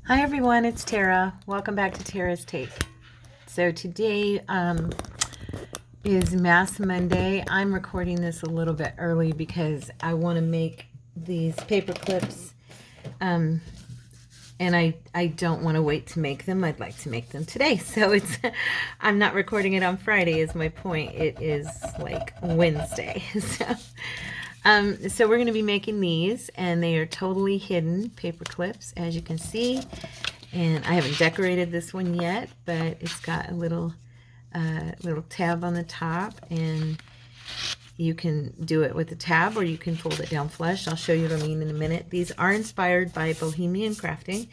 Hi everyone, it's Tara. Welcome back to Tara's Take. So today is Mass Monday. I'm recording this a little bit early because I want to make these paper clips, and I don't want to wait to make them. I'd like to make them today. So I'm not recording it on Friday is my point. It is like Wednesday. So we're going to be making these, and they are totally hidden paper clips, as you can see. And I haven't decorated this one yet, but it's got a little tab on the top, and you can do it with a tab or you can fold it down flush. I'll show you what I mean in a minute. These are inspired by Bohemian Crafting.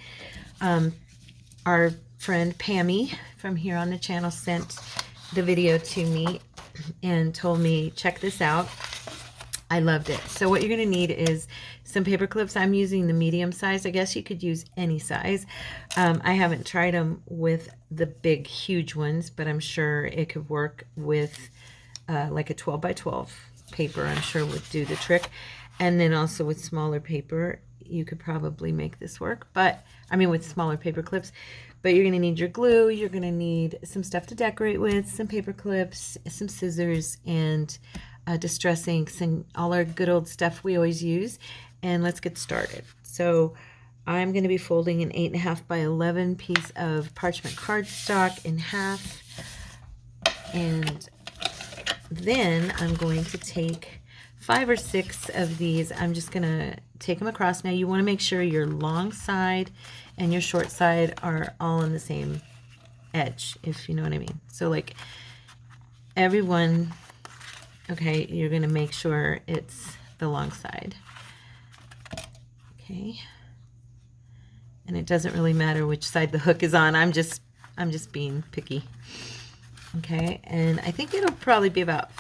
Our friend Pammy from here on the channel sent the video to me and told me, check this out. I loved it. So what you're going to need is some paper clips. I'm using the medium size. I guess you could use any size. I haven't tried them with the big, huge ones, but I'm sure it could work with like a 12 by 12 paper. I'm sure would do the trick. And then also with smaller paper, you could probably make this work. But I mean with smaller paper clips. But you're going to need your glue. You're going to need some stuff to decorate with, some paper clips, some scissors, and distress inks and all our good old stuff we always use. And let's get started. So I'm going to be folding an 8.5 by 11 piece of parchment cardstock in half, and then I'm going to take 5 or 6 of these. I'm just going to take them across. Now you want to make sure your long side and your short side are all on the same edge, if you know what I mean. So like everyone, okay, you're going to make sure it's the long side. Okay. And it doesn't really matter which side the hook is on. I'm just being picky. Okay, and I think it'll probably be about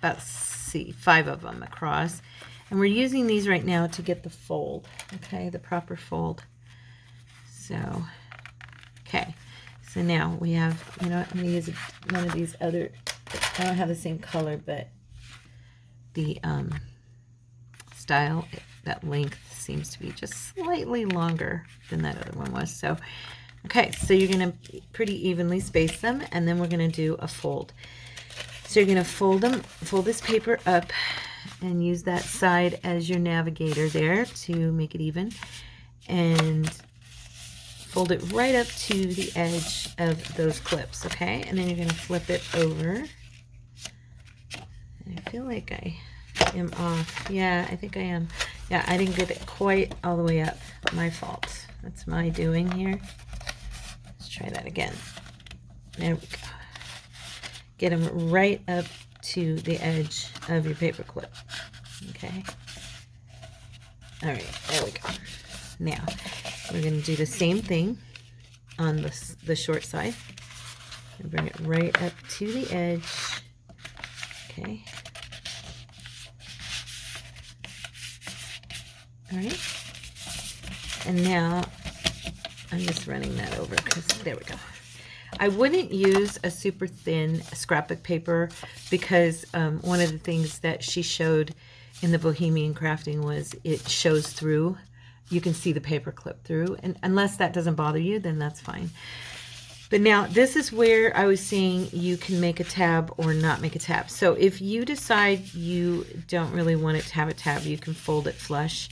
5 of them across. And we're using these right now to get the fold, okay, the proper fold. So, okay. So now we have, you know what, I'm going to use one of these other, I don't have the same color, but the style, that length seems to be just slightly longer than that other one was. So, okay, so you're going to pretty evenly space them, and then we're going to do a fold. So you're going to fold this paper up and use that side as your navigator there to make it even, and fold it right up to the edge of those clips, okay? And then you're going to flip it over. And I feel like I am off. Yeah, I think I am. Yeah, I didn't get it quite all the way up. My fault. That's my doing here. Let's try that again. There we go. Get them right up to the edge of your paper clip. Okay. All right, there we go. Now, we're going to do the same thing on the short side. And bring it right up to the edge. Okay. All right. And now I'm just running that over because there we go. I wouldn't use a super thin scrapbook paper because one of the things that she showed in the Bohemian Crafting was it shows through. You can see the paper clip through, and unless that doesn't bother you, then that's fine. But now this is where I was saying you can make a tab or not make a tab. So if you decide you don't really want it to have a tab, you can fold it flush,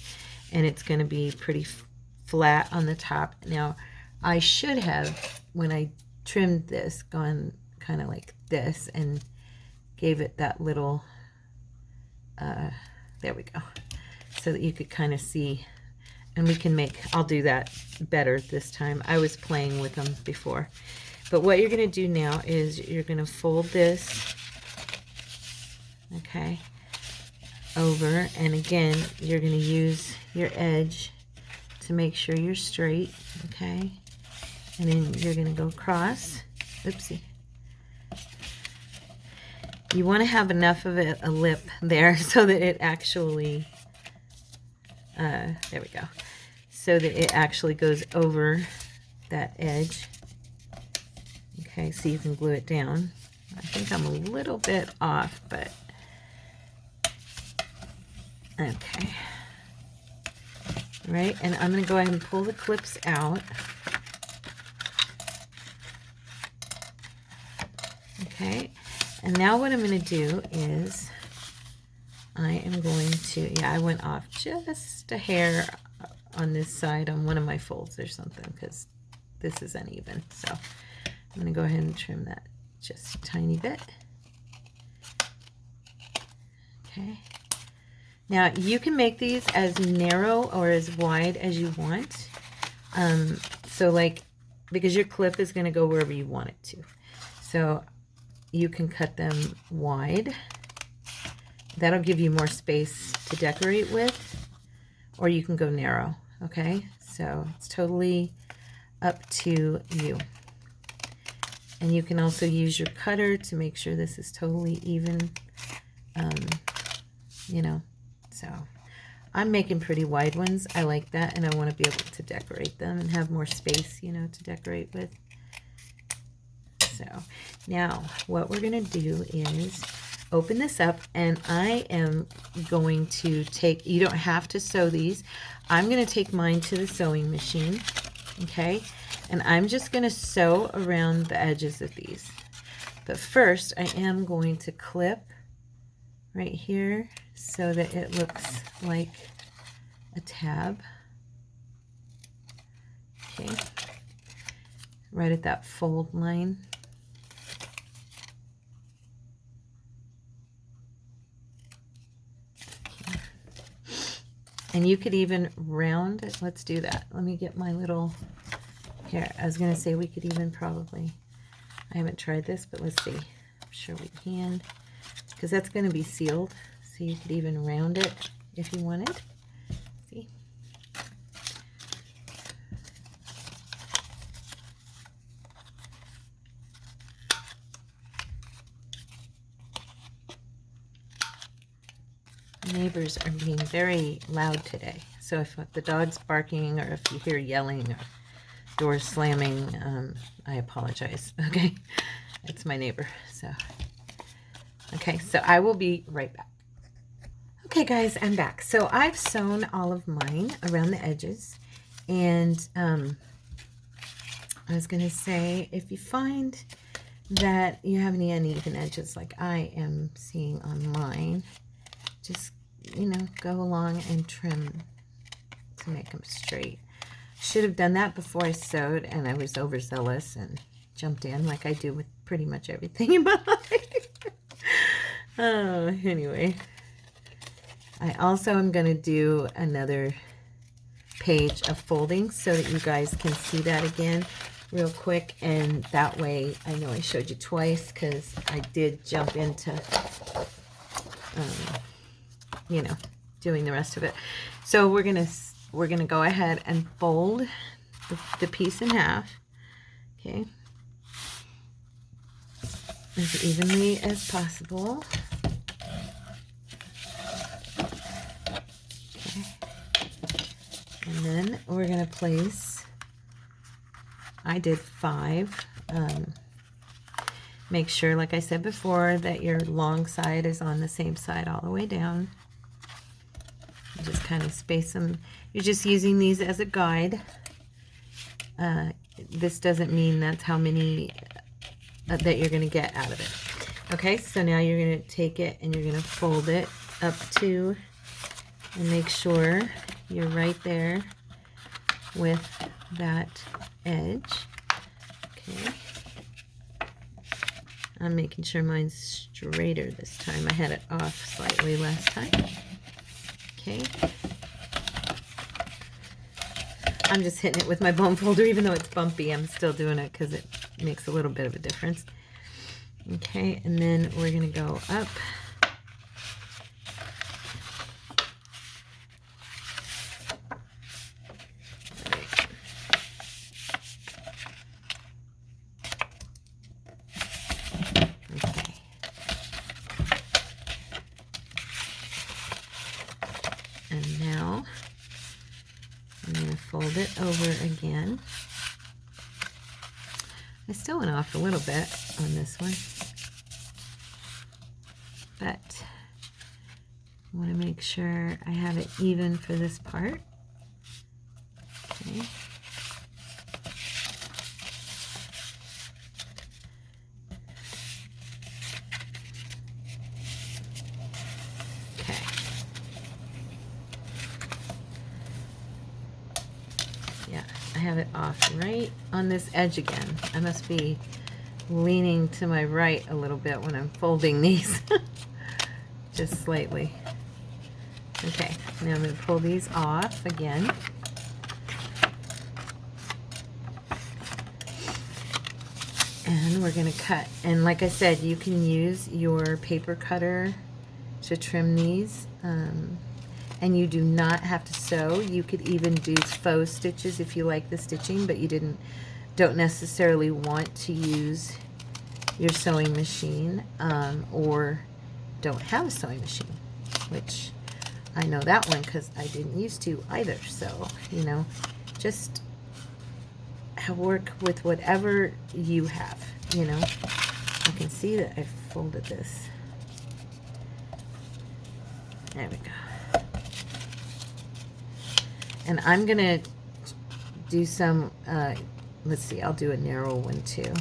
and it's going to be pretty flat on the top. Now I should have, when I trimmed this, gone kind of like this and gave it that little there we go, so that you could kind of see. And we can make, I'll do that better this time. I was playing with them before. But what you're going to do now is you're going to fold this, okay, over. And again, you're going to use your edge to make sure you're straight, okay? And then you're going to go across. Oopsie. You want to have enough of it, a lip there, so that it actually, there we go, so that it actually goes over that edge. Okay, so you can glue it down. I think I'm a little bit off, but okay. right? And I'm going to go ahead and pull the clips out. Okay, and now what I'm going to do is I am going to, yeah, I went off just a hair on this side on one of my folds or something because this is uneven. So I'm going to go ahead and trim that just a tiny bit. Okay. Now you can make these as narrow or as wide as you want. So like, because your clip is going to go wherever you want it to. So you can cut them wide. That'll give you more space to decorate with, or you can go narrow, okay? So it's totally up to you. And you can also use your cutter to make sure this is totally even, you know. So I'm making pretty wide ones. I like that, and I want to be able to decorate them and have more space, you know, to decorate with. So now what we're going to do is open this up, and I am going to take, you don't have to sew these. I'm going to take mine to the sewing machine, okay? And I'm just going to sew around the edges of these. But first, I am going to clip right here so that it looks like a tab. Okay, right at that fold line. Okay. And you could even round it. Let's do that. Let me get my little, here, I was going to say we could even probably, I haven't tried this, but let's see. I'm sure we can, because that's going to be sealed. So you could even round it if you wanted. See? Neighbors are being very loud today. So if the dog's barking or if you hear yelling or doors slamming, I apologize. Okay? It's my neighbor. So, okay, so I will be right back. Okay guys, I'm back. So I've sewn all of mine around the edges, and I was going to say, if you find that you have any uneven edges like I am seeing on mine, just, you know, go along and trim to make them straight. Should have done that before I sewed, and I was overzealous and jumped in like I do with pretty much everything in my life. Oh, anyway. I also am going to do another page of folding so that you guys can see that again real quick, and that way I know I showed you twice because I did jump into you know, doing the rest of it. So we're gonna go ahead and fold the piece in half, okay, as evenly as possible. And then we're going to place, I did 5. Make sure, like I said before, that your long side is on the same side all the way down. You just kind of space them. You're just using these as a guide. This doesn't mean that's how many that you're going to get out of it. Okay, so now you're going to take it and you're going to fold it up to, and make sure you're right there with that edge. Okay. I'm making sure mine's straighter this time. I had it off slightly last time. Okay. I'm just hitting it with my bone folder, even though it's bumpy. I'm still doing it because it makes a little bit of a difference. Okay, and then we're going to go up. And now I'm going to fold it over again. I still went off a little bit on this one, but I want to make sure I have it even for this part. I have it off right on this edge again. I must be leaning to my right a little bit when I'm folding these. Just slightly. Okay, now I'm going to pull these off again. And we're going to cut. And like I said, you can use your paper cutter to trim these. And you do not have to sew. You could even do faux stitches if you like the stitching, but you don't necessarily want to use your sewing machine, or don't have a sewing machine, which I know that one because I didn't used to either. So, you know, just work with whatever you have, you know. I can see that I folded this. There we go. And I'm going to do some, let's see, I'll do a narrow one too.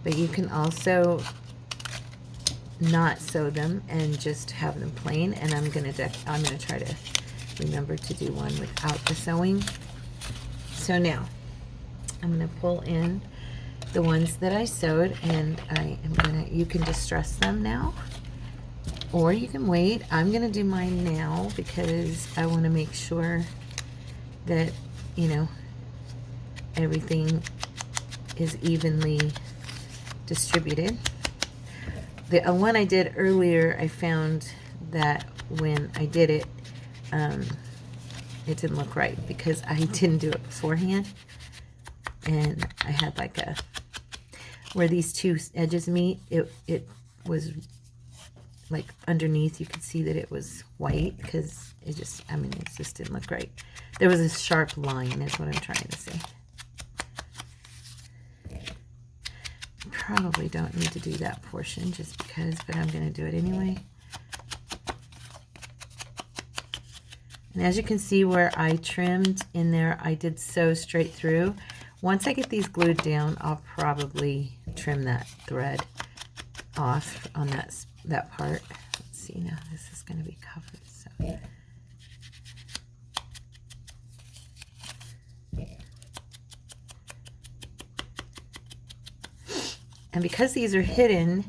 But you can also not sew them and just have them plain. And I'm going to try to remember to do one without the sewing. So now I'm going to pull in the ones that I sewed, and you can distress them now, or you can wait. I'm going to do mine now because I want to make sure that, you know, everything is evenly distributed. The one I did earlier, I found that when I did it, it didn't look right because I didn't do it beforehand. And I had like where these two edges meet, it was like underneath, you could see that it was white because it just didn't look right. There was a sharp line is what I'm trying to say. Probably don't need to do that portion just because, but I'm going to do it anyway. And as you can see where I trimmed in there, I did sew straight through. Once I get these glued down, I'll probably trim that thread off on that part. Let's see, now this is going to be covered. So. And because these are hidden,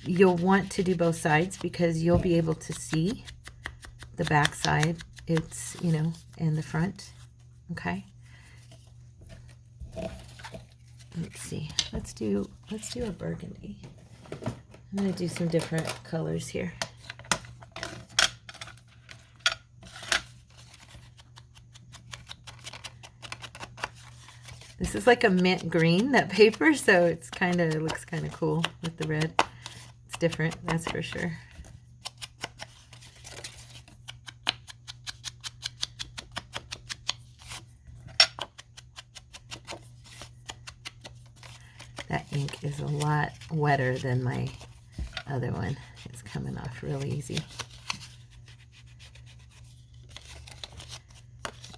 you'll want to do both sides because you'll be able to see the back side. It's, you know, and the front. Okay. Let's see. Let's do a burgundy. I'm going to do some different colors here. This is like a mint green, that paper, so it's looks kind of cool with the red. It's different, that's for sure. That ink is a lot wetter than my other one. It's coming off really easy.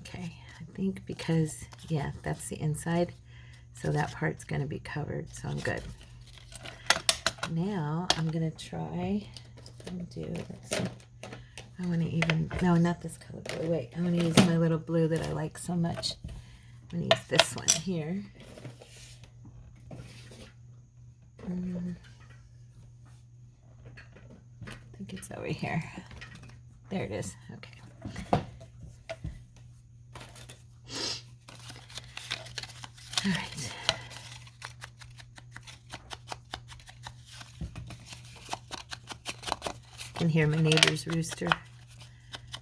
Okay, I think because, yeah, that's the inside, so that part's going to be covered, so I'm good. Now I'm going to try and do, let's see, I want to even, no, not this color blue, wait, I'm going to use my little blue that I like so much. I'm going to use this one here. I think it's over here. There it is. Okay. All right. You can hear my neighbor's rooster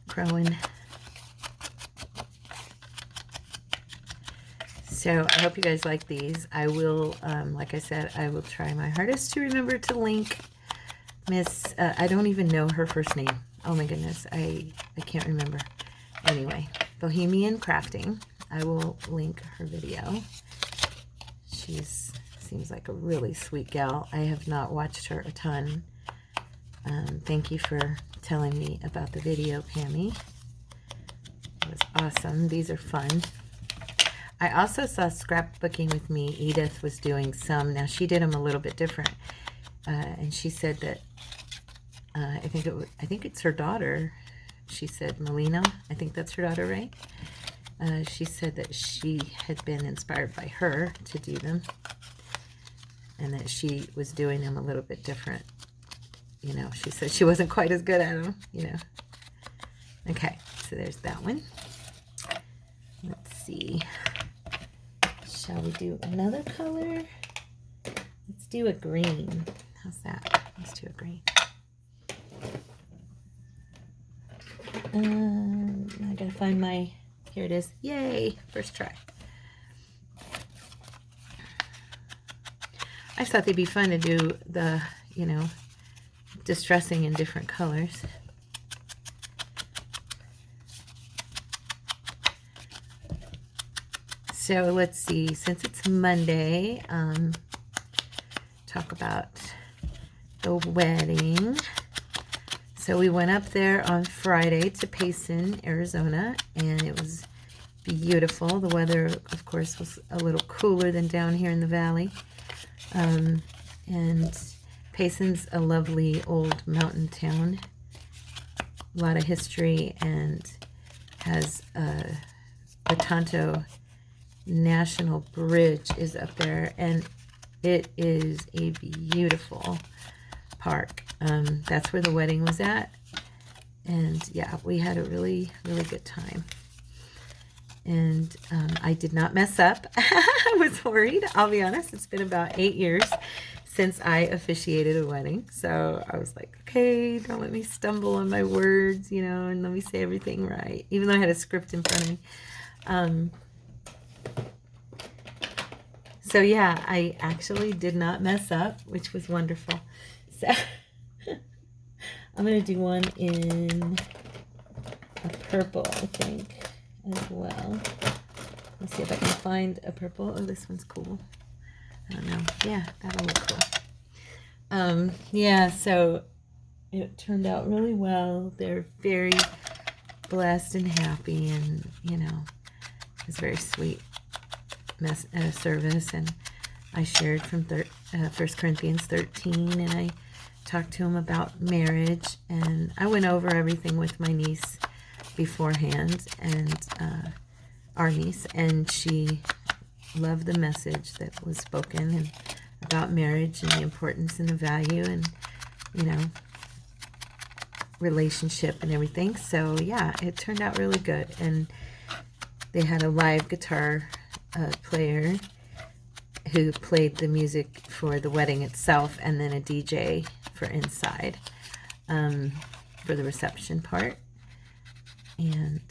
crowing. So I hope you guys like these. I will, like I said, I will try my hardest to remember to link Miss, I don't even know her first name. Oh my goodness, I can't remember. Anyway, Bohemian Crafting. I will link her video. She's seems like a really sweet gal. I have not watched her a ton. Thank you for telling me about the video, Pammy. It was awesome. These are fun. I also saw Scrapbooking with Me. Edith was doing some. Now she did them a little bit different, and she said that I think it's her daughter she said Melina, I think that's her daughter, right? She said that she had been inspired by her to do them, and that she was doing them a little bit different. You know, she said she wasn't quite as good at them, you know. Okay, so there's that one. Let's see. Shall we do another color? Let's do a green. How's that? Let's do a green. I gotta find my, here it is. Yay, first try. I thought they'd be fun to do the, you know, distressing in different colors. So let's see, since it's Monday, talk about the wedding. So we went up there on Friday to Payson, Arizona, and it was beautiful. The weather, of course, was a little cooler than down here in the valley. And Payson's a lovely old mountain town, a lot of history, and has the Tonto National Bridge is up there, and it is a beautiful park. That's where the wedding was at, and yeah, we had a really, really good time. And I did not mess up. I was worried, I'll be honest. It's been about 8 years since I officiated a wedding, so I was like, okay, don't let me stumble on my words, you know, and let me say everything right, even though I had a script in front of me. So yeah, I actually did not mess up, which was wonderful. So I'm going to do one in a purple, I think, as well. Let's see if I can find a purple. Oh, this one's cool. I don't know. Yeah, that'll look cool. Yeah, so it turned out really well. They're very blessed and happy, and, you know, it's very sweet service. And I shared from 1 Corinthians 13, and I talked to him about marriage, and I went over everything with my niece beforehand, and our niece, and she loved the message that was spoken and about marriage and the importance and the value and, you know, relationship and everything. So yeah, it turned out really good. And they had a live guitar player who played the music for the wedding itself, and then a DJ for inside, for the reception part. And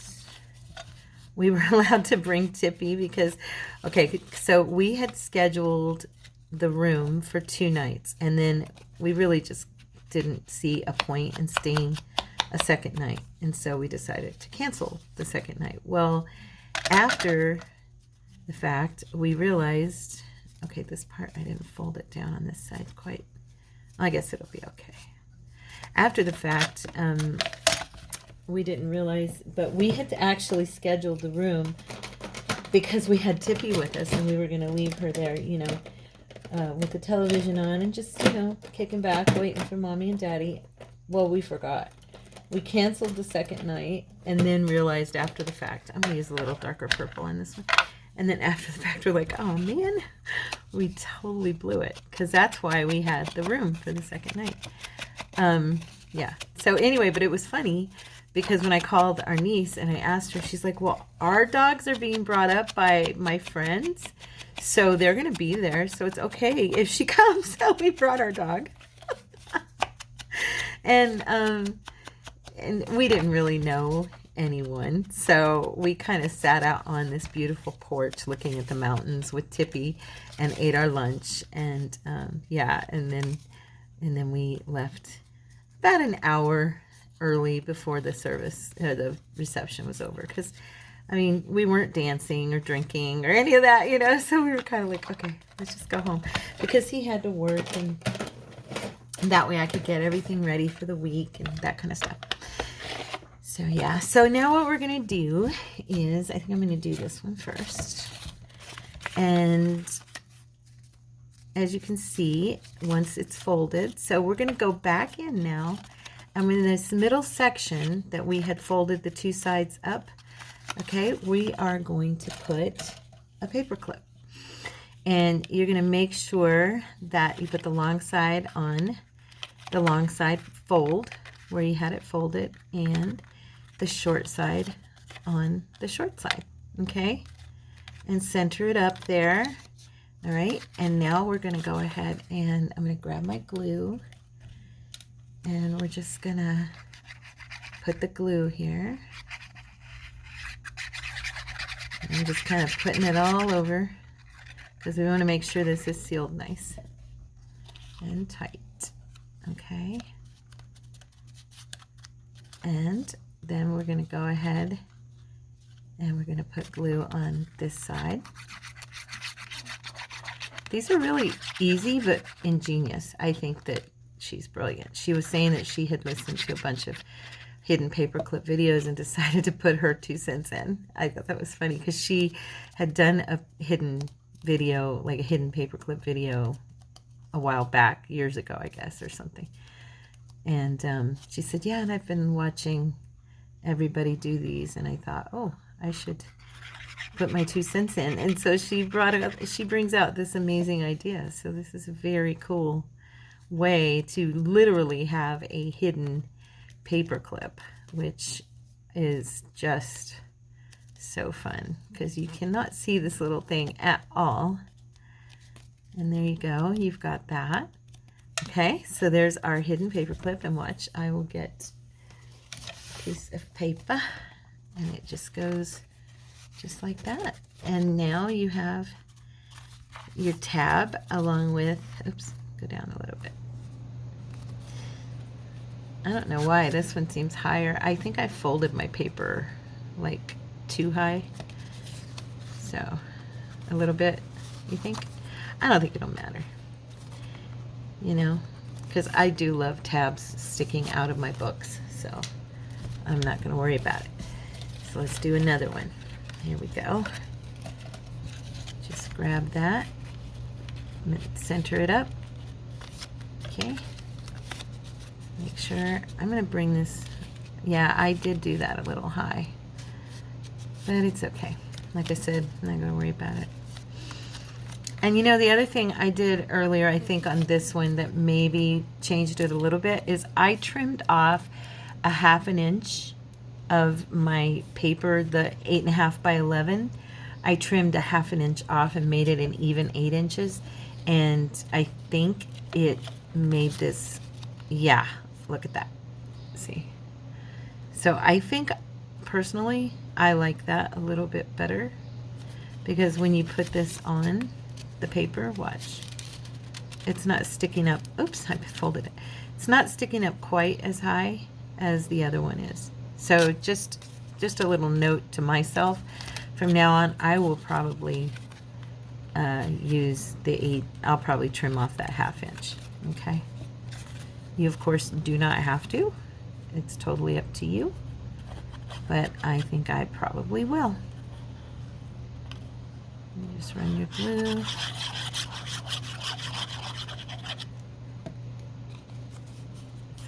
we were allowed to bring Tippy because, okay, so we had scheduled the room for 2 nights, and then we really just didn't see a point in staying a second night, and so we decided to cancel the second night. Well, after the fact, we realized, okay, this part, I didn't fold it down on this side quite. I guess it'll be okay. After the fact, we didn't realize, but we had actually scheduled the room because we had Tippy with us, and we were going to leave her there, you know, with the television on and just, you know, kicking back, waiting for Mommy and Daddy. Well, we forgot. We canceled the second night and then realized after the fact, I'm going to use a little darker purple on this one. And then after the fact, we're like, oh man, we totally blew it, because that's why we had the room for the second night. Yeah. So anyway, but it was funny because when I called our niece and I asked her, she's like, well, our dogs are being brought up by my friends, so they're going to be there. So it's okay if she comes. So we brought our dog. And we didn't really know anyone, so we kind of sat out on this beautiful porch looking at the mountains with Tippy and ate our lunch, and yeah, and then we left about an hour early before the service, the reception was over, because I mean, we weren't dancing or drinking or any of that, you know, so we were kind of like, okay, let's just go home, because he had to work, and that way I could get everything ready for the week and that kind of stuff. So yeah, so now what we're going to do is, I think I'm going to do this one first. And as you can see, once it's folded, so we're going to go back in now And in this middle section that we had folded the two sides up, okay, we are going to put a paper clip. And you're going to make sure that you put the long side on the long side fold where you had it folded, and the short side on the short side, okay? And center it up there. All right, and now we're going to go ahead and I'm going to grab my glue, and we're just going to put the glue here. And I'm just kind of putting it all over because we want to make sure this is sealed nice and tight. Okay. And then we're going to go ahead and we're going to put glue on this side. These are really easy but ingenious. I think that she's brilliant. She was saying that she had listened to a bunch of hidden paperclip videos and decided to put her 2 cents in. I thought that was funny because she had done a hidden video, like a hidden paperclip video a while back, years ago, I guess, or something. And she said, yeah, and I've been watching everybody do these, and I thought, oh, I should put my 2 cents in. And so she brings out this amazing idea. So this is a very cool way to literally have a hidden paperclip, which is just so fun because you cannot see this little thing at all. And there you go, you've got that. Okay, so there's our hidden paperclip, and watch, I will get a piece of paper and it just goes just like that. And now you have your tab along with, oops, go down a little bit. I don't know why this one seems higher. I think I folded my paper like too high. So a little bit, you think? I don't think it'll matter, you know, because I do love tabs sticking out of my books, so I'm not going to worry about it. So let's do another one. Here we go. Just grab that, center it up. Okay. Make sure, I'm going to bring this, yeah, I did do that a little high, but it's okay. Like I said, I'm not going to worry about it. And you know, the other thing I did earlier, I think on this one that maybe changed it a little bit, is I trimmed off a 1/2 inch of my paper, the 8.5 by 11. I trimmed a 1/2 inch off and made it an even 8 inches. And I think it made this, yeah, look at that. See? So I think personally, I like that a little bit better because when you put this on the paper, watch, it's not sticking up. Oops, I folded it. It's not sticking up quite as high as the other one is. So just a little note to myself. From now on, I will probably use the 8. I'll probably trim off that 1/2 inch. Okay. You of course do not have to. It's totally up to you. But I think I probably will. You just run your glue.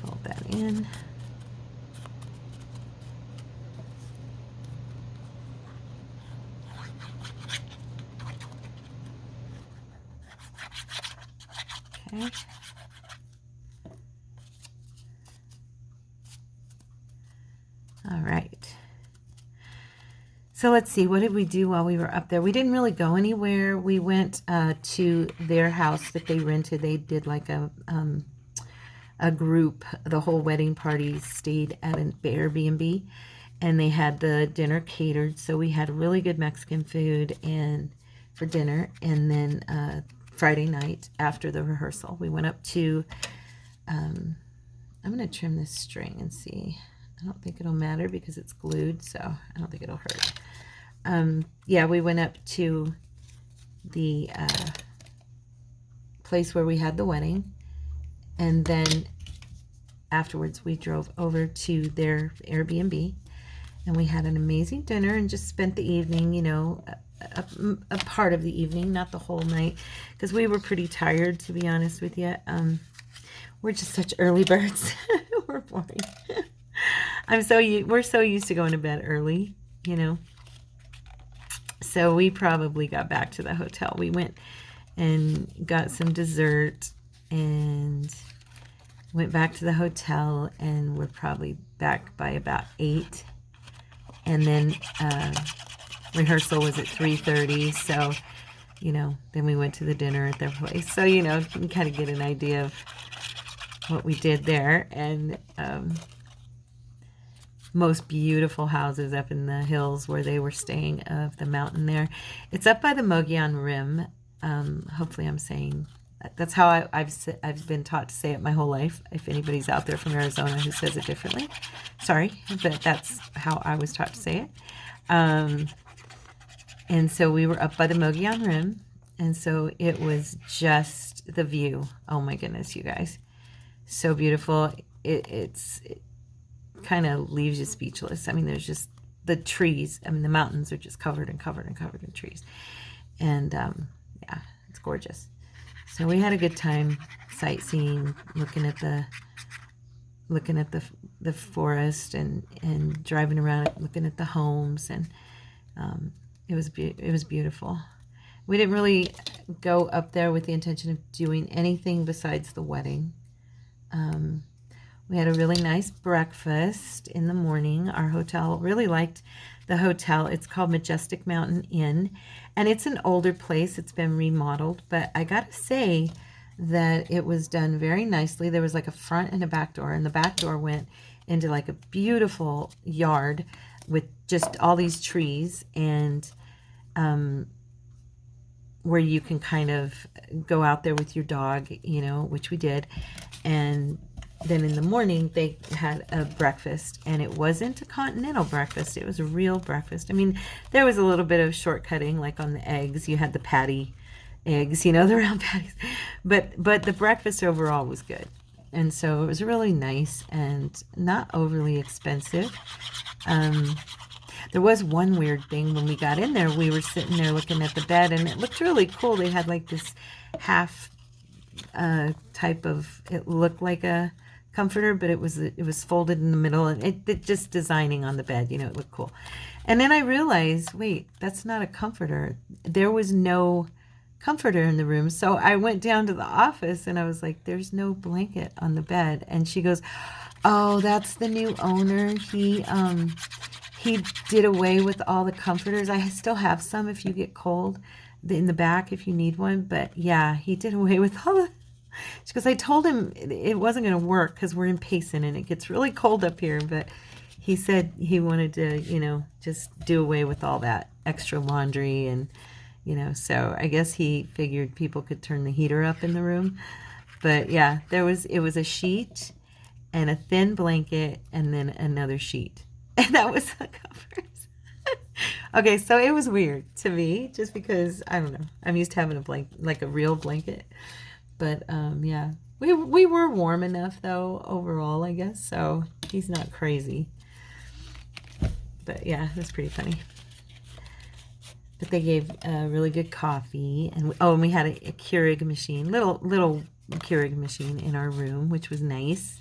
Fold that in. Okay. All right. So let's see, what did we do while we were up there? We didn't really go anywhere. We went to their house that they rented. They did like a group. The whole wedding party stayed at an Airbnb, and they had the dinner catered. So we had really good Mexican food and for dinner. And then Friday night after the rehearsal, we went up to, I'm going to trim this string and see. I don't think it'll matter because it's glued, so I don't think it'll hurt. Yeah, we went up to the place where we had the wedding, and then afterwards we drove over to their Airbnb, and we had an amazing dinner and just spent the evening, you know, a part of the evening, not the whole night, because we were pretty tired, to be honest with you. We're just such early birds. We're boring. We're so used to going to bed early, you know. So we probably got back to the hotel. We went and got some dessert and went back to the hotel, and we're probably back by about 8. And then rehearsal was at 3:30, so, you know, then we went to the dinner at their place. So, you know, you can kind of get an idea of what we did there. And most beautiful houses up in the hills where they were staying of the mountain there. It's up by the Mogollon Rim. Hopefully I'm saying that's how I've been taught to say it my whole life. If anybody's out there from Arizona who says it differently, sorry, but that's how I was taught to say it. And so we were up by the Mogollon Rim, and so it was just the view. Oh my goodness, you guys, so beautiful. It kind of leaves you speechless. I mean, there's just the trees. I mean, the mountains are just covered and covered and covered in trees, and yeah, it's gorgeous. So we had a good time sightseeing, looking at the forest and driving around, looking at the homes, and it was beautiful. We didn't really go up there with the intention of doing anything besides the wedding. We had a really nice breakfast in the morning. Our hotel, really liked the hotel. It's called Majestic Mountain Inn, and it's an older place. It's been remodeled, but I gotta say that it was done very nicely. There was like a front and a back door, and the back door went into like a beautiful yard with just all these trees, and where you can kind of go out there with your dog, you know, which we did. And then in the morning they had a breakfast, and it wasn't a continental breakfast, it was a real breakfast. I mean, there was a little bit of shortcutting, like on the eggs. You had the patty eggs, you know, the round patties, but the breakfast overall was good. And so it was really nice and not overly expensive. There was one weird thing. When we got in there, we were sitting there looking at the bed, and it looked really cool. They had like this half type of, it looked like a comforter, but it was folded in the middle, and it just designing on the bed, you know, it looked cool. And then I realized, wait, that's not a comforter. There was no comforter in the room. So I went down to the office and I was like, there's no blanket on the bed. And she goes, oh, that's the new owner. He did away with all the comforters. I still have some if you get cold in the back if you need one. But yeah, he did away with all the... She goes, I told him it wasn't going to work because we're in Payson and it gets really cold up here. But he said he wanted to, you know, just do away with all that extra laundry. And, you know, so I guess he figured people could turn the heater up in the room. But yeah, it was a sheet and a thin blanket and then another sheet. And that was the covers. Okay, so it was weird to me just because, I don't know, I'm used to having a blanket, like a real blanket. But yeah, we were warm enough though overall, I guess. So he's not crazy. But yeah, it was pretty funny. But they gave really good coffee, and we had a Keurig machine, little Keurig machine in our room, which was nice.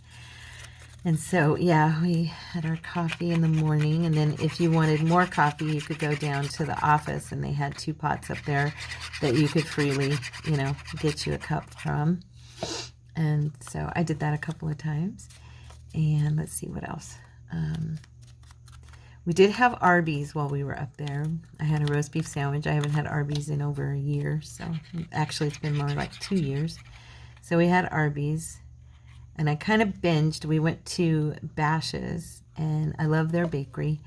And so yeah, we had our coffee in the morning, and then if you wanted more coffee, you could go down to the office, and they had 2 pots up there that you could freely, you know, get you a cup from. And so I did that a couple of times. And let's see what else. We did have Arby's while we were up there. I had a roast beef sandwich. I haven't had Arby's in over a year, so actually it's been more like 2 years. So we had Arby's. And I kind of binged. We went to Bash's, and I love their bakery.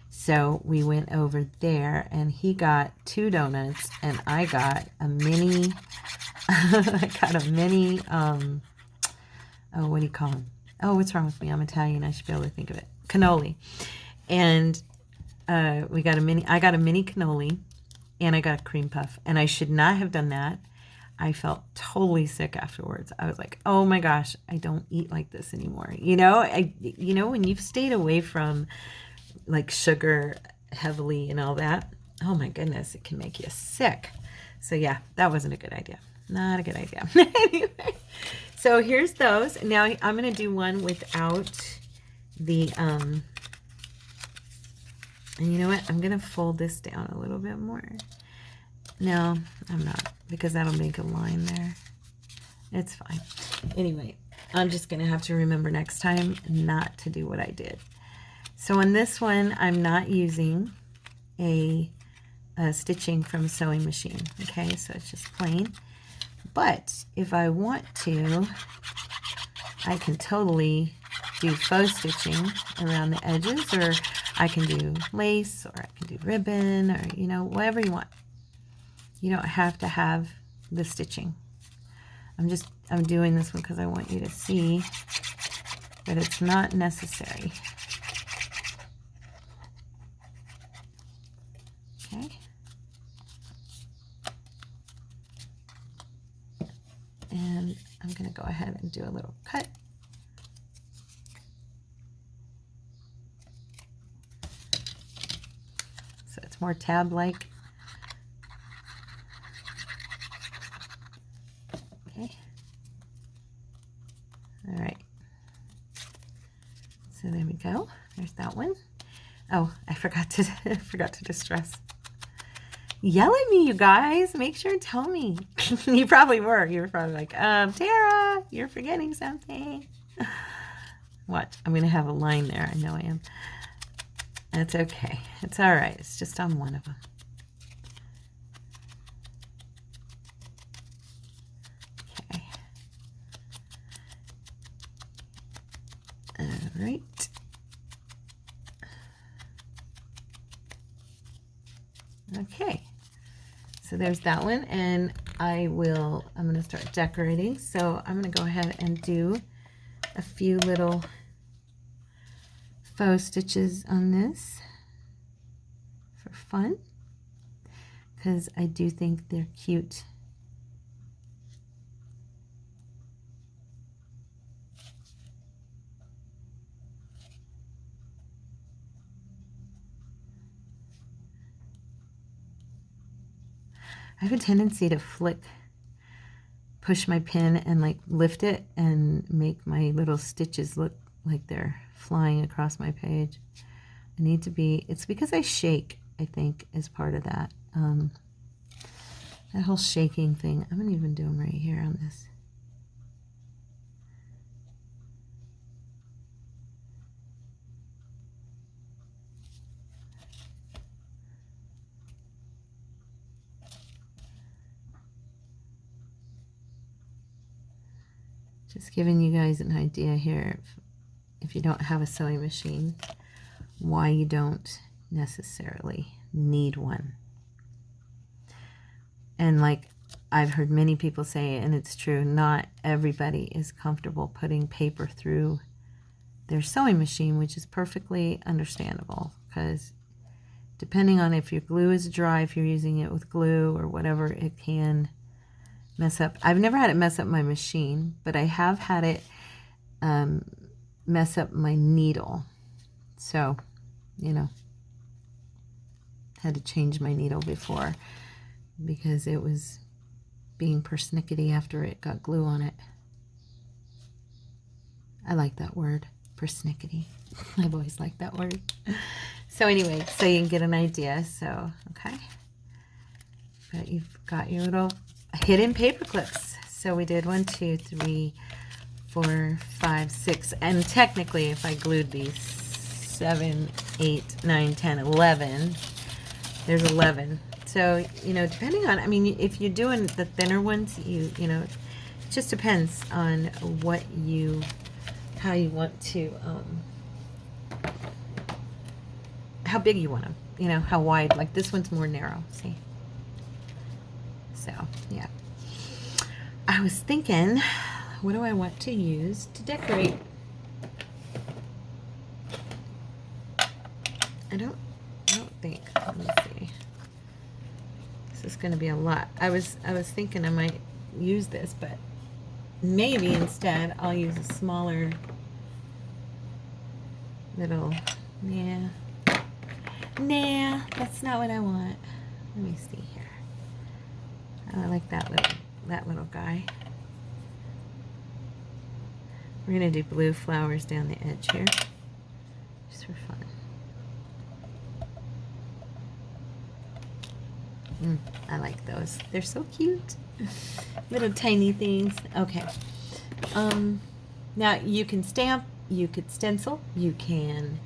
So we went over there, and he got 2 donuts, and I got a mini, oh, what do you call them? Oh, what's wrong with me? I'm Italian. I should be able to think of it. Cannoli. And I got a mini cannoli, and I got a cream puff. And I should not have done that. I felt totally sick afterwards. I was like, oh my gosh, I don't eat like this anymore. You know, when you've stayed away from like sugar heavily and all that, oh my goodness, it can make you sick. So yeah, that wasn't a good idea. Not a good idea. Anyway, So here's those. Now I'm going to do one without the, and you know what? I'm going to fold this down a little bit more. No, I'm not, because that'll make a line there. It's fine. Anyway, I'm just going to have to remember next time not to do what I did. So on this one, I'm not using a stitching from a sewing machine. Okay, so it's just plain. But if I want to, I can totally do faux stitching around the edges, or I can do lace, or I can do ribbon, or, you know, whatever you want. You don't have to have the stitching. I'm doing this one because I want you to see that it's not necessary. Okay. And I'm going to go ahead and do a little cut. So it's more tab-like. Okay. All right. So there we go. There's that one. Oh, I forgot to distress. Yell at me, you guys. Make sure and tell me. You probably were. You were probably like, Tara, you're forgetting something. What? I'm going to have a line there. I know I am. That's okay. It's all right. It's just on one of them. Okay. All right. Okay. So there's that one, and I'm going to start decorating. So I'm going to go ahead and do a few little faux stitches on this for fun, because I do think they're cute. I have a tendency to push my pin and like lift it and make my little stitches look like they're flying across my page. I need to be, it's because I shake, I think, is part of that. That whole shaking thing. I'm going to even do them right here on this. Just giving you guys an idea here, if you don't have a sewing machine, why you don't necessarily need one. And like I've heard many people say, and it's true, not everybody is comfortable putting paper through their sewing machine, which is perfectly understandable, because depending on if your glue is dry, if you're using it with glue or whatever, it can mess up. I've never had it mess up my machine, but I have had it mess up my needle. So, you know, had to change my needle before because it was being persnickety after it got glue on it. I like that word, persnickety. I've always liked that word. So anyway, so you can get an idea. So, okay. But you've got your little hidden paper clips. So we did 1, 2, 3, 4, 5, 6, and technically if I glued these 7, 8, 9, 10, 11, there's 11. So, you know, depending on, I mean, if you're doing the thinner ones, you know, it just depends on what how you want to, how big you want them, you know, how wide. Like this one's more narrow, see? So, yeah. I was thinking, what do I want to use to decorate? I don't think, let me see. This is going to be a lot. I was thinking I might use this, but maybe instead I'll use a smaller little, nah, that's not what I want. Let me see here. I like that little guy. We're going to do blue flowers down the edge here, just for fun. I like those. They're so cute. Little tiny things. Okay. Now you can stamp, you could stencil, you can,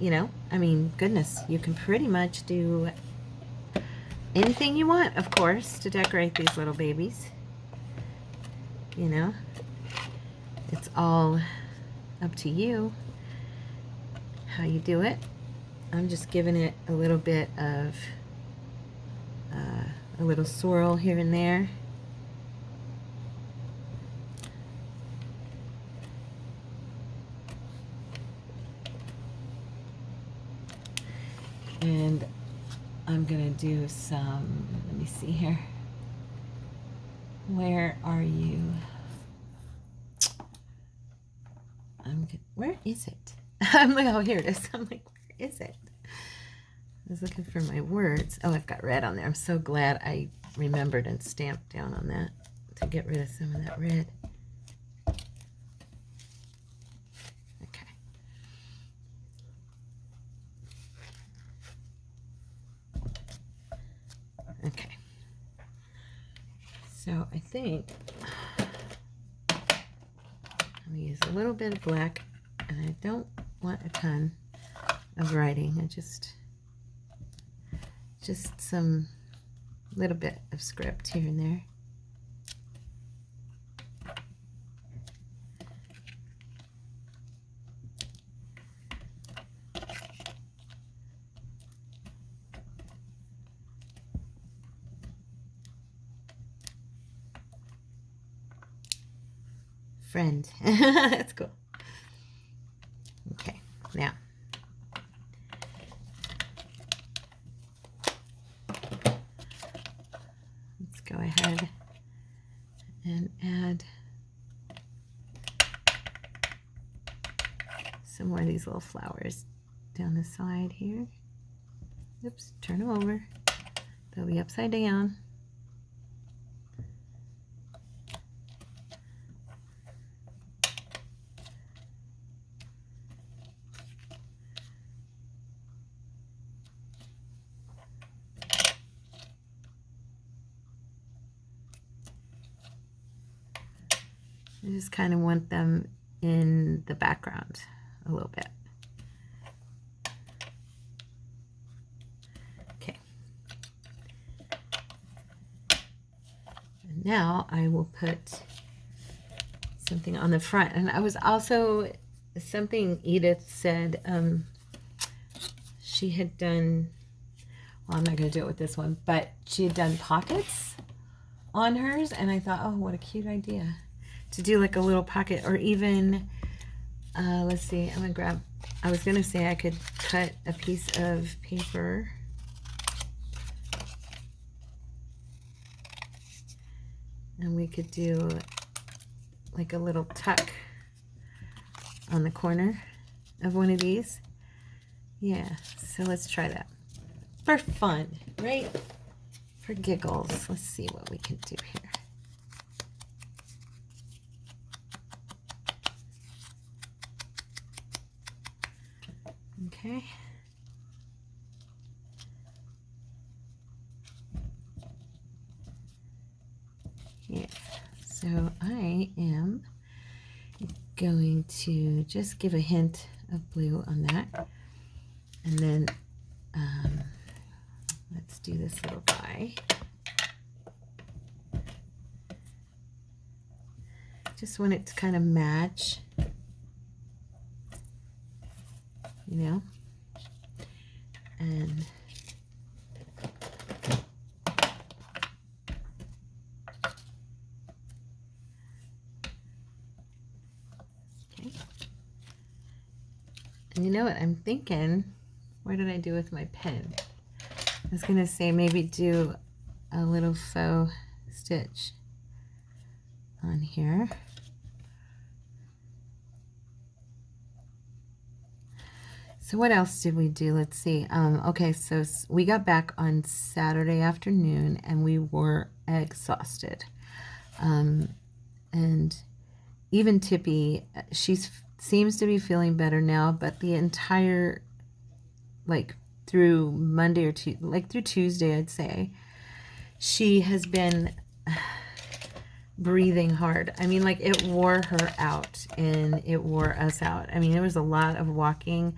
you know, I mean, goodness, you can pretty much do anything you want, of course, to decorate these little babies. You know, it's all up to you how you do it. I'm just giving it a little bit of a little swirl here and there. And I'm gonna do some, let me see here. Where are you? Where is it? I'm like, oh, here it is. I'm like, where is it? I was looking for my words. Oh, I've got red on there. I'm so glad I remembered and stamped down on that to get rid of some of that red. Okay. Okay. So I think I'm going to use a little bit of black, and I don't want a ton of writing. I just some little bit of script here and there. Friend. That's cool. Okay, now let's go ahead and add some more of these little flowers down the side here. Oops, turn them over. They'll be upside down. I just kind of want them in the background a little bit. Okay. And now I will put something on the front. And I was also, something Edith said, she had done, well, I'm not going to do it with this one, but she had done pockets on hers. And I thought, oh, what a cute idea. To do like a little pocket, or even, let's see, I'm gonna grab, I was gonna say I could cut a piece of paper. And we could do like a little tuck on the corner of one of these. Yeah, so let's try that. For fun, right? For giggles. Let's see what we can do here. Okay. Yeah, so I am going to just give a hint of blue on that. And then let's do this little guy. Just want it to kind of match, you know, and okay. And you know what I'm thinking? What did I do with my pen? I was gonna say maybe do a little faux stitch on here. So what else did we do? Let's see. Okay, so we got back on Saturday afternoon and we were exhausted. And even Tippy, seems to be feeling better now, but the entire, like through Monday or through Tuesday, I'd say, she has been breathing hard. I mean, like, it wore her out and it wore us out. I mean, there was a lot of walking,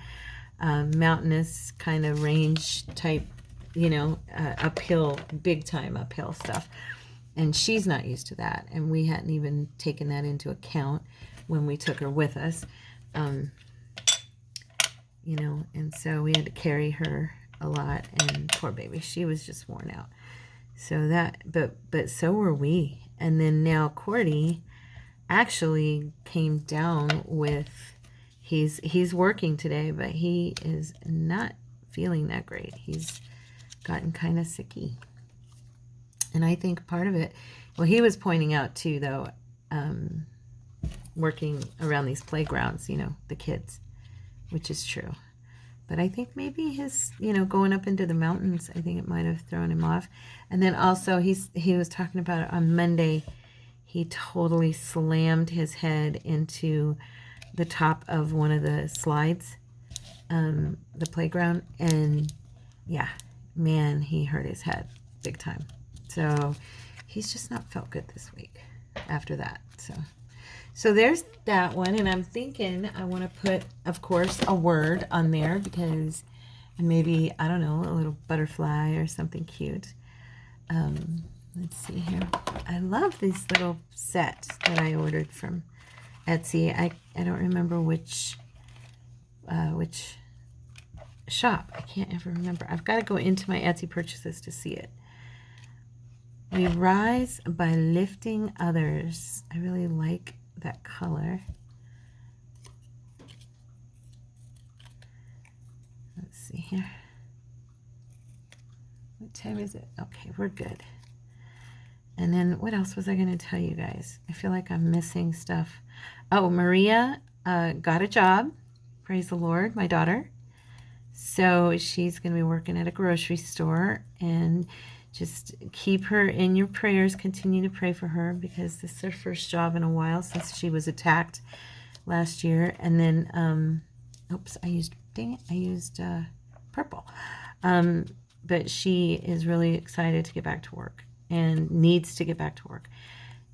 mountainous kind of range type, uphill, big time uphill stuff. And she's not used to that. And we hadn't even taken that into account when we took her with us. And so we had to carry her a lot, and poor baby, she was just worn out. So but so were we. And then now Cordy actually came down with, he's working today, but he is not feeling that great. He's gotten kind of sicky. And I think part of it, well, he was pointing out too, though, working around these playgrounds, the kids, which is true. But I think maybe his, going up into the mountains, I think it might have thrown him off. And then also he was talking about it on Monday. He totally slammed his head into the top of one of the slides, the playground. And yeah, man, he hurt his head big time. So he's just not felt good this week after that. So there's that one. And I'm thinking I want to put, of course, a word on there, because maybe, I don't know, a little butterfly or something cute. Let's see here. I love these little sets that I ordered from Etsy. I don't remember which shop. I can't ever remember. I've got to go into my Etsy purchases to see it. We rise by lifting others. I really like that color. Let's see here. What time is it? Okay, we're good. And then what else was I going to tell you guys? I feel like I'm missing stuff. Oh, Maria got a job. Praise the Lord, my daughter. So she's going to be working at a grocery store, and just keep her in your prayers. Continue to pray for her, because this is her first job in a while since she was attacked last year. And then, oops, I used purple. But she is really excited to get back to work and needs to get back to work.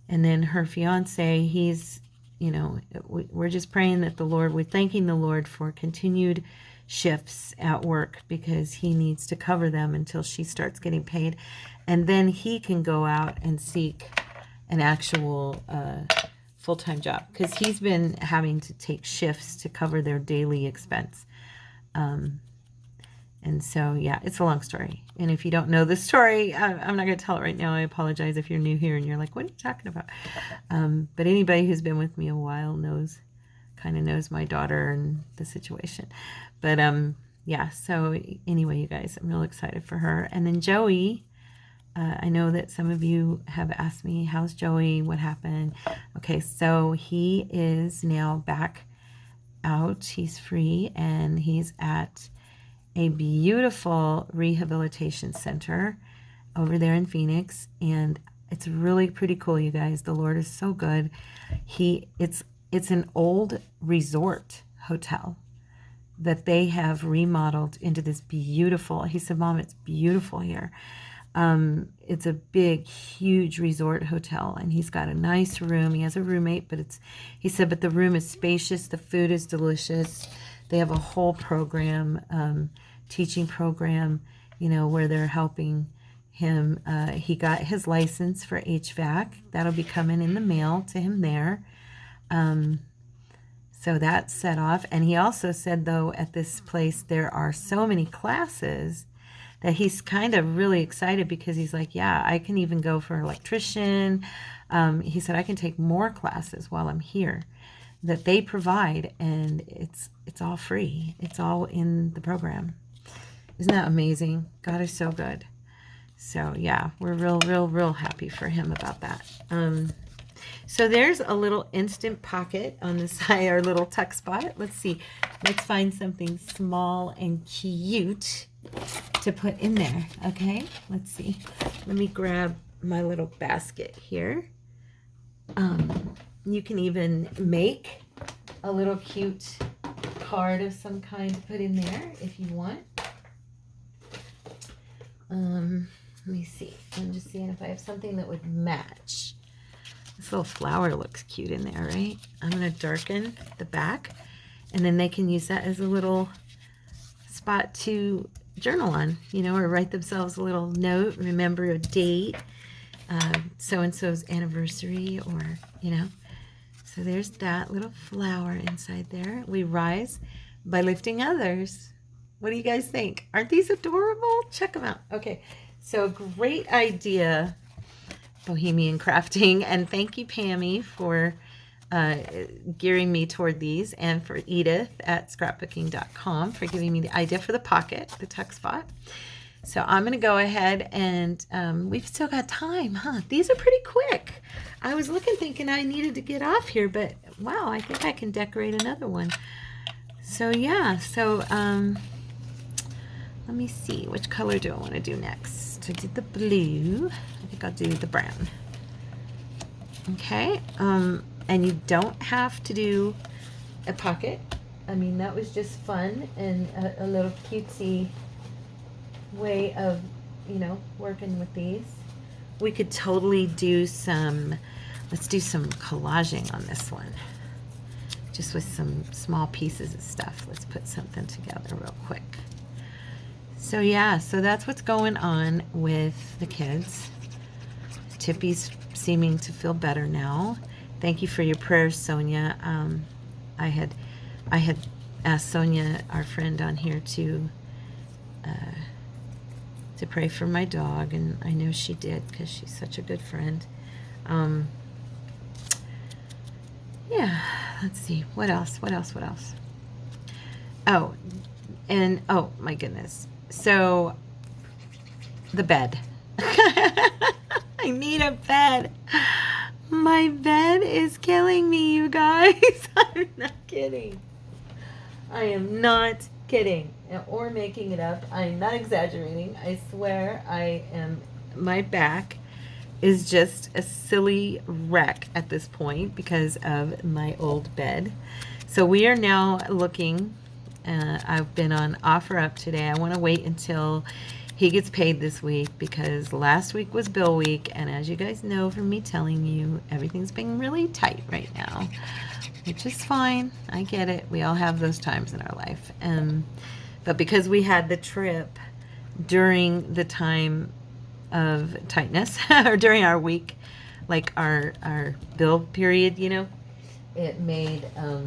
And then her fiance, he's, we're just praying that we're thanking the Lord for continued shifts at work, because he needs to cover them until she starts getting paid. And then he can go out and seek an actual full-time job, because he's been having to take shifts to cover their daily expense. And so, yeah, it's a long story. And if you don't know the story, I'm not going to tell it right now. I apologize if you're new here and you're like, what are you talking about? But anybody who's been with me a while kind of knows my daughter and the situation. But, yeah, so anyway, you guys, I'm real excited for her. And then Joey, I know that some of you have asked me, how's Joey? What happened? Okay, so he is now back out. He's free, and he's at a beautiful rehabilitation center over there in Phoenix, and it's really pretty cool, you guys. The Lord is so good. It's an old resort hotel that they have remodeled into this beautiful, he said, Mom, it's beautiful here. It's a big, huge resort hotel, and he's got a nice room. He has a roommate, but he said, but the room is spacious, the food is delicious. They have a whole program, teaching program, where they're helping him. He got his license for HVAC. That'll be coming in the mail to him there. So that's set off. And he also said, though, at this place, there are so many classes that he's kind of really excited, because he's like, yeah, I can even go for electrician. He said, I can take more classes while I'm here that they provide, and it's all free. It's all in the program. Isn't that amazing? God is so good. So yeah, we're real happy for him about that. So there's a little instant pocket on the side, our little tuck spot. Let's see. Let's find something small and cute to put in there. Okay, let's see. Let me grab my little basket here. You can even make a little cute card of some kind to put in there if you want. Let me see. I'm just seeing if I have something that would match. This little flower looks cute in there, right? I'm going to darken the back, and then they can use that as a little spot to journal on, you know, or write themselves a little note, remember a date, so-and-so's anniversary, or, you know. So there's that little flower inside there. We rise by lifting others. What do you guys think? Aren't these adorable? Check them out. Okay, so great idea, Bohemian Crafting, and thank you, Pammy, for gearing me toward these, and for Edith at scrapbooking.com for giving me the idea for the pocket, the tuck spot. So I'm going to go ahead and we've still got time, huh? These are pretty quick. I was looking thinking I needed to get off here, but wow, I think I can decorate another one. So yeah, so let me see, which color do I want to do next? I did the blue. I think I'll do the brown. Okay, and you don't have to do a pocket. I mean, that was just fun and a little cutesy way of, you know, working with these. We could totally do some, let's do some collaging on this one. Just with some small pieces of stuff. Let's put something together real quick. So yeah, so that's what's going on with the kids. Tippy's seeming to feel better now. Thank you for your prayers, Sonia. I had asked Sonia, our friend on here, to pray for my dog, and I know she did because she's such a good friend. Yeah, let's see, what else? Oh, and oh my goodness. So the bed. I need a bed. My bed is killing me, you guys. I'm not kidding. I am not kidding or making it up. I'm not exaggerating. I swear I am. My back is just a silly wreck at this point because of my old bed. So we are now looking. I've been on OfferUp today. I want to wait until he gets paid this week because last week was bill week, and as you guys know from me telling you, everything's been really tight right now, which is fine. I get it. We all have those times in our life. But because we had the trip during the time of tightness, or during our week, like our bill period, you know, it made a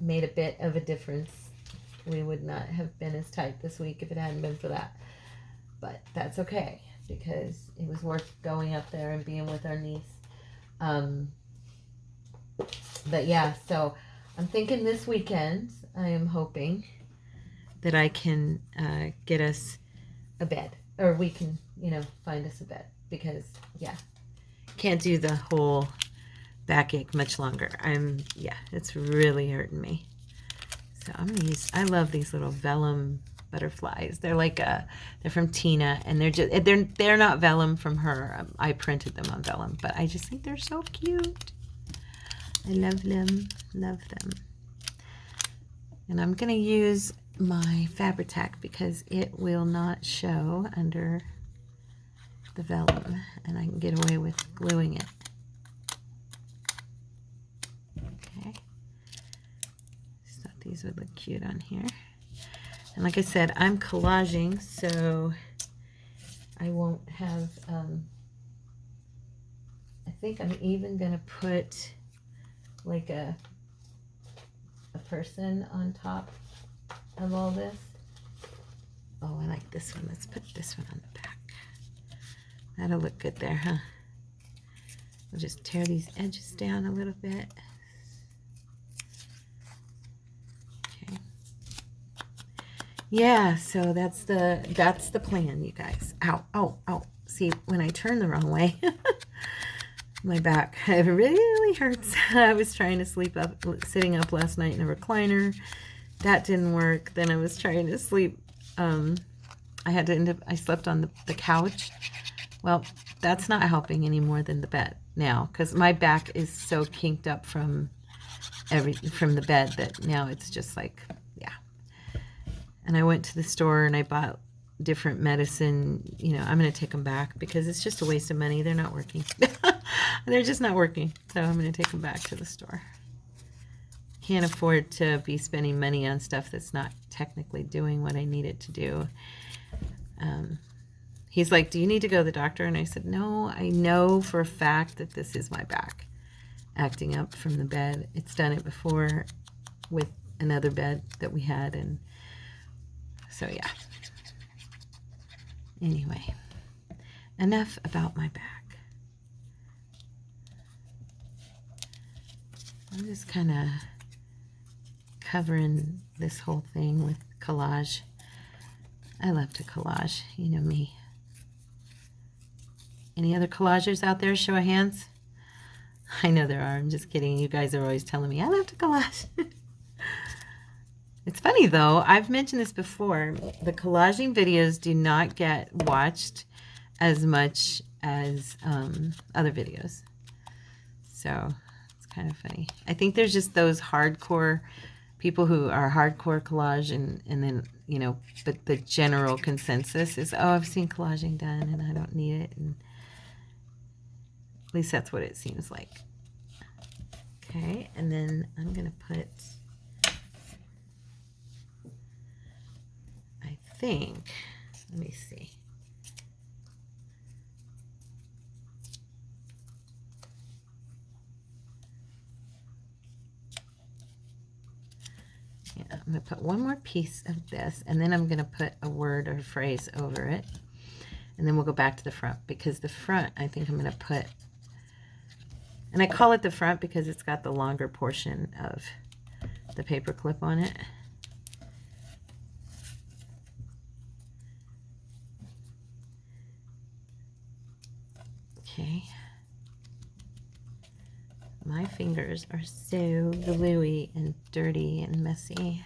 bit of a difference. We would not have been as tight this week if it hadn't been for that. But that's okay, because it was worth going up there and being with our niece. But yeah, so I'm thinking this weekend, I am hoping that I can get us a bed, or we can, you know, find us a bed, because yeah, can't do the whole backache much longer. Yeah, it's really hurting me. So I'm gonna use, I love these little vellum butterflies. They're like they're from Tina, and they're not vellum from her. I printed them on vellum, but I just think they're so cute. I love them, And I'm gonna use my Fabri-Tac because it will not show under the vellum, and I can get away with gluing it. Okay, just thought these would look cute on here. And like I said, I'm collaging, so I won't have, I think I'm even gonna put like a person on top of all this. Oh, I like this one. Let's put this one on the back. That'll look good there, huh? We'll just tear these edges down a little bit. Okay. Yeah, so that's the plan, you guys. Ow, ow, ow. See, when I turn the wrong way, my back, it really hurts. I was trying to sleep up, sitting up last night in a recliner. That didn't work. Then I was trying to sleep. I slept on the couch. Well, that's not helping any more than the bed now, because my back is so kinked up from the bed that now it's just like, yeah. And I went to the store and I bought different medicine. You know, I'm going to take them back because it's just a waste of money. They're not working. They're just not working. So I'm going to take them back to the store. Can't afford to be spending money on stuff that's not technically doing what I need it to do. He's like, do you need to go to the doctor? And I said, no, I know for a fact that this is my back acting up from the bed. It's done it before with another bed that we had. And so, yeah. Anyway, enough about my back. I'm just kind of covering this whole thing with collage. I love to collage, you know me. Any other collagers out there? Show of hands. I know there are. I'm just kidding. You guys are always telling me I love to collage. It's funny though. I've mentioned this before. The collaging videos do not get watched as much as other videos. So it's kind of funny. I think there's just those hardcore people who are hardcore collage and then, you know, but the general consensus is, oh, I've seen collaging done and I don't need it. And at least that's what it seems like. Okay, and then I'm going to put, I think, let me see. Yeah, I'm going to put one more piece of this, and then I'm going to put a word or phrase over it. And then we'll go back to the front, because the front, I think I'm going to put, and I call it the front because it's got the longer portion of the paper clip on it. Okay. My fingers are so gluey and dirty and messy.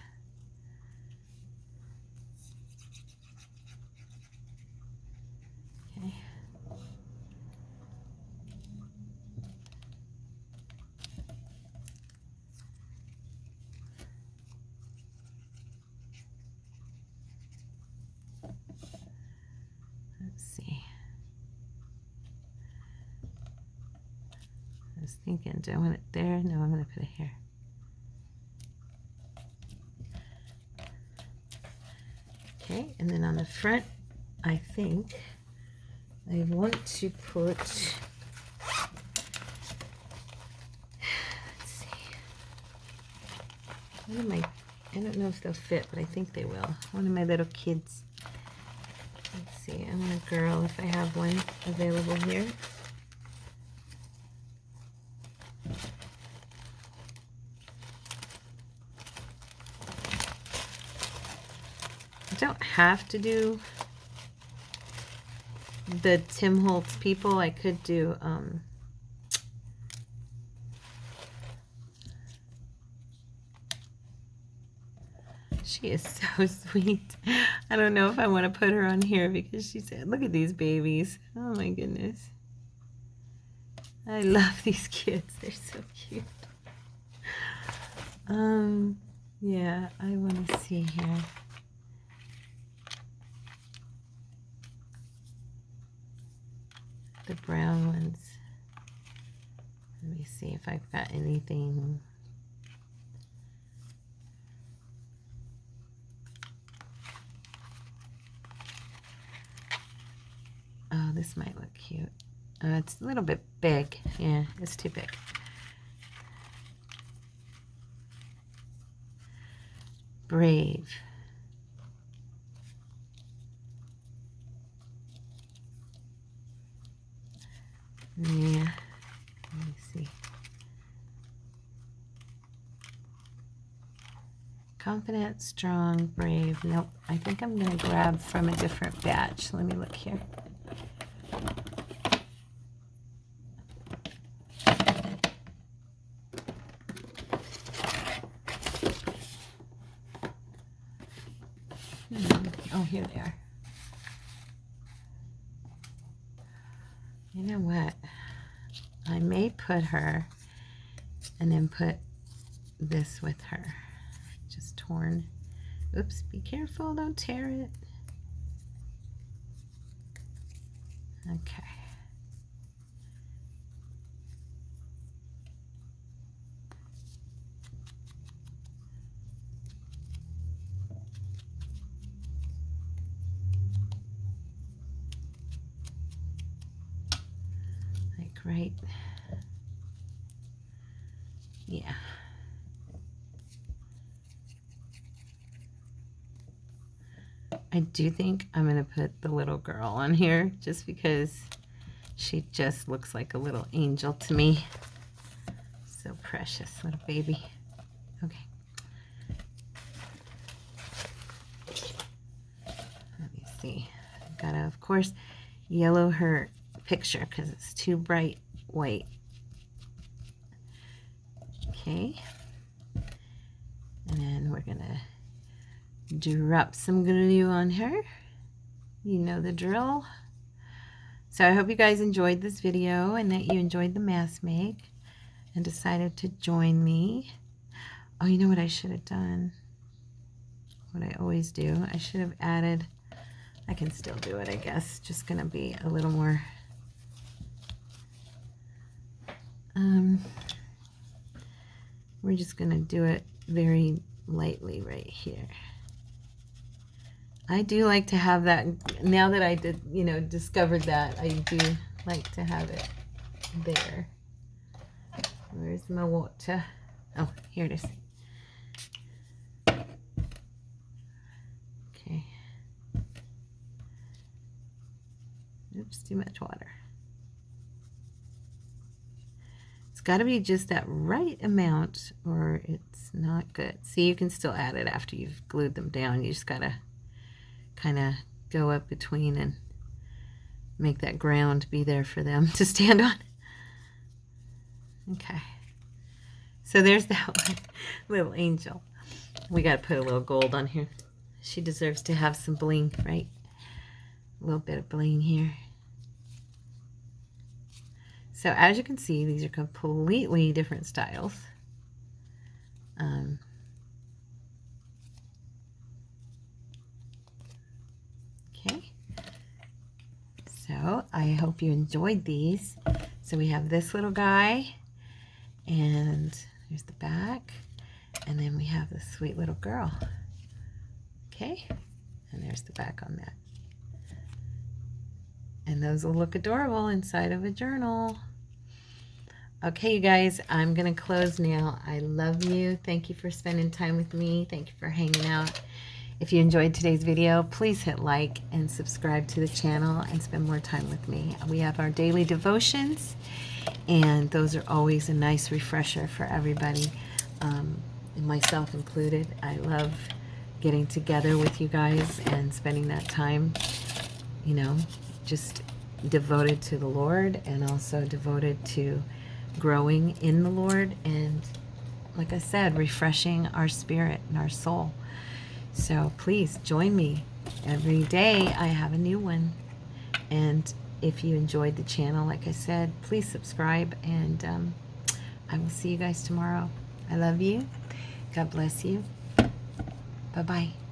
Okay. Let's see. I was thinking, do I want it there? No, I'm going to put it here. Okay, and then on the front, I think I want to put, let's see, one of my, I don't know if they'll fit, but I think they will. One of my little kids. Let's see, I'm a girl if I have one available here. I don't have to do the Tim Holtz people. I could do she is so sweet. I don't know if I want to put her on here because she said, look at these babies. Oh my goodness. I love these kids. They're so cute. Yeah, I want to see here. The brown ones. Let me see if I've got anything. Oh, this might look cute. It's a little bit big. Yeah, it's too big. Brave. Yeah, let me see. Confident, strong, brave. Nope, I think I'm going to grab from a different batch. Let me look here. Oh, here they are. You know what? I may put her and then put this with her. Just torn. Oops, be careful, don't tear it. Okay. Like right. Yeah. I do think I'm going to put the little girl on here just because she just looks like a little angel to me. So precious, little baby. Okay. Let me see. I've got to, of course, yellow her picture because it's too bright white. Okay. And then we're going to drop some glue on her. You know the drill. So I hope you guys enjoyed this video and that you enjoyed the mask make and decided to join me. Oh, you know what I should have done? What I always do. I should have added, I can still do it, I guess. Just gonna be a little more we're just gonna do it very lightly right here. I do like to have that, now that I did, you know, discovered that, I do like to have it there. Where's my water? Oh, here it is. Okay. Oops, too much water. It's got to be just that right amount or it's not good. See, you can still add it after you've glued them down. You just got to kind of go up between and make that ground be there for them to stand on. Okay, so there's that one, little angel. We got to put a little gold on here. She deserves to have some bling, right? A little bit of bling here. So as you can see, these are completely different styles. Okay, so I hope you enjoyed these. So we have this little guy, and there's the back, and then we have this sweet little girl. Okay, and there's the back on that. And those will look adorable inside of a journal. Okay, you guys, I'm going to close now. I love you. Thank you for spending time with me. Thank you for hanging out. If you enjoyed today's video, please hit like and subscribe to the channel and spend more time with me. We have our daily devotions, and those are always a nice refresher for everybody, myself included. I love getting together with you guys and spending that time, you know, just devoted to the Lord and also devoted to growing in the Lord and, like I said, refreshing our spirit and our soul. So please join me. Every day I have a new one. And if you enjoyed the channel, like I said, please subscribe, and I will see you guys tomorrow. I love you. God bless you. Bye-bye.